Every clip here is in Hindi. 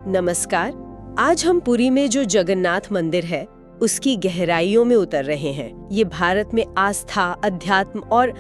नमस्कार। आज हम पुरी में जो जगन्नाथ मंदिर है उसकी गहराइयों में उतर रहे हैं। ये भारत में आस्था, अध्यात्म और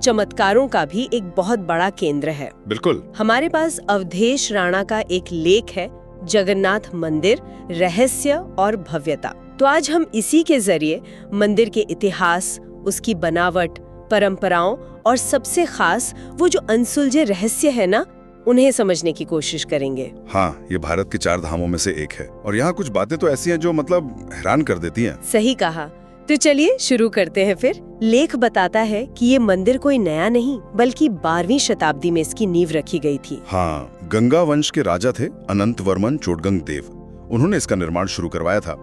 चमत्कारों का भी एक बहुत बड़ा केंद्र है। बिल्कुल। हमारे पास अवधेश राणा का एक लेख है, जगन्नाथ मंदिर, रहस्य और भव्यता। तो आज हम इसी के जरिए मंदिर के इतिहास, उसकी बनावट, परंपराओं और सबसे खास वो जो अनसुलझे रहस्य है ना, उन्हें समझने की कोशिश करेंगे। हाँ, ये भारत के 4 धामों में से एक है और यहाँ कुछ बातें तो ऐसी हैं जो मतलब हैरान कर देती हैं। सही कहा। तो चलिए शुरू करते हैं फिर। लेख बताता है कि ये मंदिर कोई नया नहीं बल्कि 12वीं शताब्दी में इसकी नींव रखी गई थी। हाँ, गंगा वंश के राजा थे अनंत वर्मन चोटगंग देव। उन्होंने इसका निर्माण शुरू करवाया था।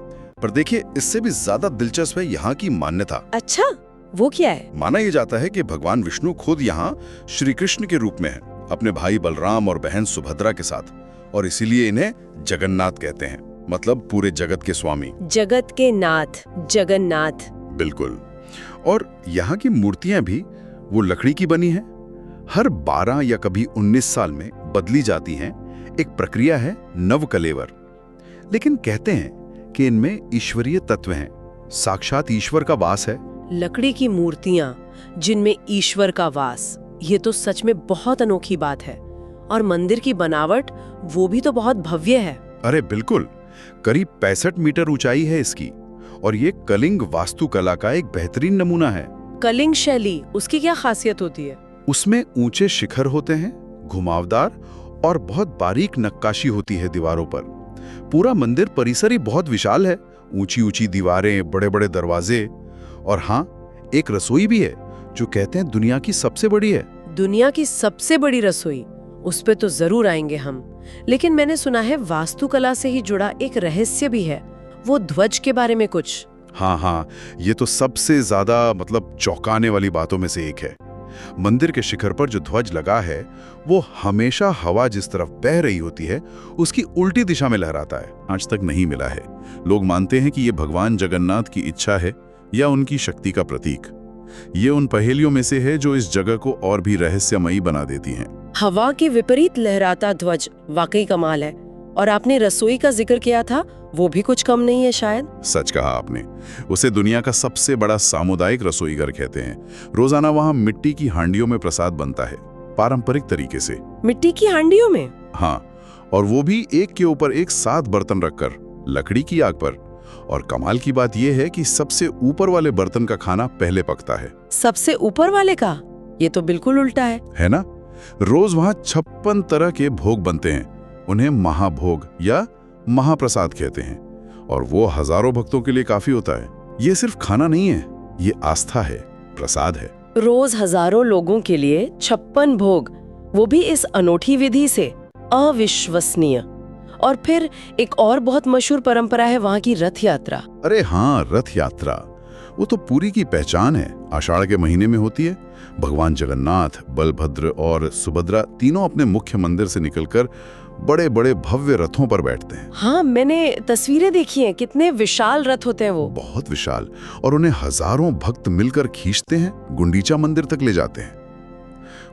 पर देखिए, इससे भी ज्यादा दिलचस्प है यहाँ की मान्यता। अच्छा, वो क्या है? माना यह जाता है कि भगवान विष्णु खुद यहाँ श्री कृष्ण के रूप में है, अपने भाई बलराम और बहन सुभद्रा के साथ, और इसीलिए इन्हें जगन्नाथ कहते हैं, मतलब पूरे जगत के स्वामी, जगत के नाथ, जगन्नाथ। बिल्कुल। और यहाँ की मूर्तियां भी वो लकड़ी की बनी हैं। हर 12 या कभी 19 साल में बदली जाती हैं। एक प्रक्रिया है नवकलेवर। लेकिन कहते हैं कि इनमें ईश्वरीय तत्व हैं, साक्षात ईश्वर का वास है। लकड़ी की मूर्तियां जिनमें ईश्वर का वास, ये तो सच में बहुत अनोखी बात है। और मंदिर की बनावट वो भी तो बहुत भव्य है। अरे बिल्कुल, करीब 65 मीटर ऊंचाई है इसकी, और ये कलिंग वास्तुकला का एक बेहतरीन नमूना है। कलिंग शैली, उसकी क्या खासियत होती है? उसमें ऊंचे शिखर होते हैं, घुमावदार और बहुत बारीक नक्काशी होती है दीवारों पर। पूरा मंदिर परिसर ही बहुत विशाल है, ऊंची ऊंची दीवारें, बड़े बड़े दरवाजे, और हाँ, एक रसोई भी है जो कहते हैं दुनिया की सबसे बड़ी है। दुनिया की सबसे बड़ी रसोई, उस पे तो जरूर आएंगे हम। लेकिन मैंने सुना है वास्तुकला से ही जुड़ा एक रहस्य भी है, वो ध्वज के बारे में कुछ। हाँ, ये तो सबसे ज्यादा मतलब चौंकाने वाली बातों में से एक है। मंदिर के शिखर पर जो ध्वज लगा है वो हमेशा हवा जिस तरफ बह रही होती है उसकी उल्टी दिशा में लहराता है। आज तक नहीं मिला है। लोग मानते हैं कि ये भगवान जगन्नाथ की इच्छा है या उनकी शक्ति का प्रतीक। ये उन पहेलियों में से है जो इस जगह को और भी रहस्यमयी बना देती हैं। हवा के विपरीत लहराता ध्वज वाकई कमाल है। और आपने रसोई का जिक्र किया था, वो भी कुछ कम नहीं है शायद। सच कहा आपने। उसे दुनिया का सबसे बड़ा सामुदायिक रसोई घर कहते हैं। रोजाना वहाँ मिट्टी की हांडियों में प्रसाद बनता है, पारंपरिक तरीके से। मिट्टी की हांडियों में? हाँ, और वो भी एक के ऊपर एक 7 बर्तन रखकर, लकड़ी की आग पर। और कमाल की बात यह है कि सबसे ऊपर वाले बर्तन का खाना पहले पकता है। सबसे ऊपर वाले का? ये तो बिल्कुल उल्टा है ना? रोज वहाँ 56 तरह के भोग बनते हैं। उन्हें महाभोग या महाप्रसाद कहते हैं, और वो हजारों भक्तों के लिए काफी होता है। ये सिर्फ खाना नहीं है, ये आस्था है, प्रसाद है। रोज हजारों लोगों के लिए 56 भोग, वो भी इस अनोखी विधि से। अविश्वसनीय। और फिर एक और बहुत मशहूर परंपरा है वहाँ की रथ यात्रा। अरे हाँ, रथ यात्रा वो तो पुरी की पहचान है। आषाढ़ के महीने में होती है। भगवान जगन्नाथ, बलभद्र और सुभद्रा तीनों अपने मुख्य मंदिर से निकलकर बड़े बड़े भव्य रथों पर बैठते हैं। हाँ, मैंने तस्वीरें देखी हैं। कितने विशाल रथ होते हैं वो। बहुत विशाल। और उन्हें हजारों भक्त मिलकर खींचते हैं, गुंडीचा मंदिर तक ले जाते हैं।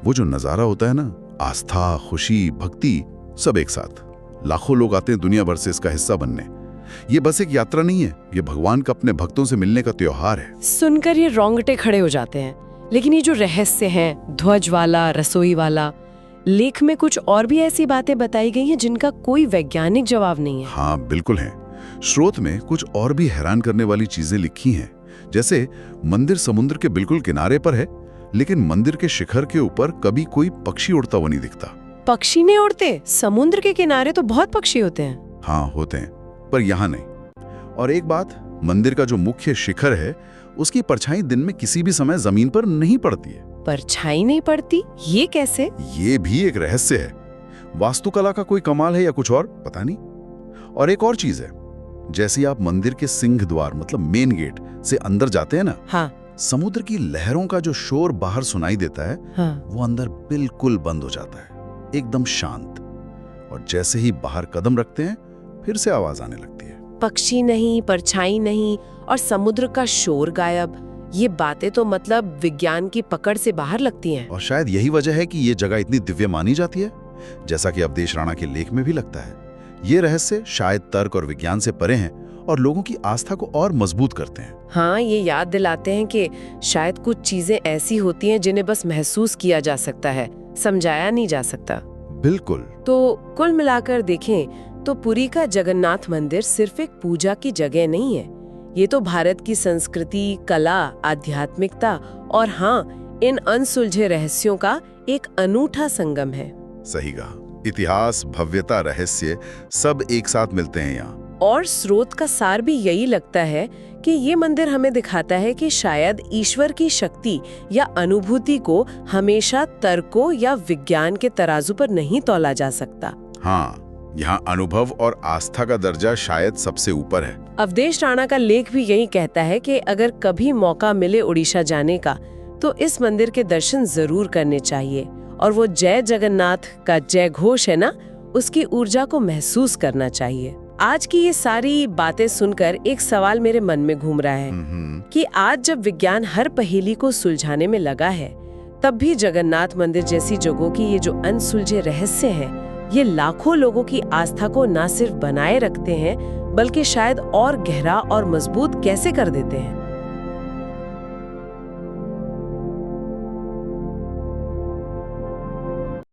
वो जो नजारा होता है ना, आस्था, खुशी, भक्ति, सब एक साथ। लाखों लोग आते हैं दुनिया भर से इसका हिस्सा बनने। ये बस एक यात्रा नहीं है, ये भगवान का अपने भक्तों से मिलने का त्योहार है। सुनकर ये रोंगटे खड़े हो जाते हैं। लेकिन ये जो रहस्य हैं, ध्वज वाला, रसोई वाला, लेख में कुछ और भी ऐसी बातें बताई गई हैं जिनका कोई वैज्ञानिक जवाब नहीं है। हाँ बिल्कुल है। स्रोत में कुछ और भी हैरान करने वाली चीजें लिखी हैं। जैसे मंदिर समुद्र के बिल्कुल किनारे पर है, लेकिन मंदिर के शिखर के ऊपर कभी कोई पक्षी उड़ता हुआ नहीं दिखता। पक्षी नहीं उड़ते? समुद्र के किनारे तो बहुत पक्षी होते हैं। हाँ होते हैं, पर यहाँ नहीं। और एक बात, मंदिर का जो मुख्य शिखर है उसकी परछाई दिन में किसी भी समय जमीन पर नहीं पड़ती है। परछाई नहीं पड़ती? ये कैसे? ये भी एक रहस्य है। वास्तुकला का कोई कमाल है या कुछ और, पता नहीं। और एक और चीज है, जैसे आप मंदिर के सिंह द्वार मतलब मेन गेट से अंदर जाते हैं ना, हाँ, समुद्र की लहरों का जो शोर बाहर सुनाई देता है, हाँ, वो अंदर बिल्कुल बंद हो जाता है, एकदम शांत। और जैसे ही बाहर कदम रखते हैं फिर से आवाज आने लगती है। पक्षी नहीं, परछाई नहीं और समुद्र का शोर गायब। ये बातें तो मतलब विज्ञान की पकड़ से बाहर लगती हैं। और शायद यही वजह है कि ये जगह इतनी दिव्य मानी जाती है। जैसा कि अवधेश राणा के लेख में भी लगता है ये रहस्य शायद तर्क और विज्ञान से परे हैं और लोगों की आस्था को और मजबूत करते हैं। हाँ, ये याद दिलाते हैं कि शायद कुछ चीजें ऐसी होती हैं जिन्हें बस महसूस किया जा सकता है, समझाया नहीं जा सकता। बिल्कुल। तो कुल मिलाकर देखें तो पुरी का जगन्नाथ मंदिर सिर्फ एक पूजा की जगह नहीं है। ये तो भारत की संस्कृति, कला, आध्यात्मिकता और हाँ, इन अनसुलझे रहस्यों का एक अनूठा संगम है। सही कहा। इतिहास, भव्यता, रहस्य सब एक साथ मिलते हैं यहाँ। और स्रोत का सार भी यही लगता है कि ये मंदिर हमें दिखाता है कि शायद ईश्वर की शक्ति या अनुभूति को हमेशा तर्कों या विज्ञान के तराजू पर नहीं तौला जा सकता। हाँ, यहाँ अनुभव और आस्था का दर्जा शायद सबसे ऊपर है। अवधेश राणा का लेख भी यही कहता है कि अगर कभी मौका मिले उड़ीसा जाने का तो इस मंदिर के दर्शन जरूर करने चाहिए और वो जय जगन्नाथ का जय घोष है ना, उसकी ऊर्जा को महसूस करना चाहिए। आज की ये सारी बातें सुनकर एक सवाल मेरे मन में घूम रहा है कि आज जब विज्ञान हर पहेली को सुलझाने में लगा है, तब भी जगन्नाथ मंदिर जैसी जगहों की ये जो अनसुलझे रहस्य हैं, ये लाखों लोगों की आस्था को न सिर्फ बनाए रखते हैं बल्कि शायद और गहरा और मजबूत कैसे कर देते हैं।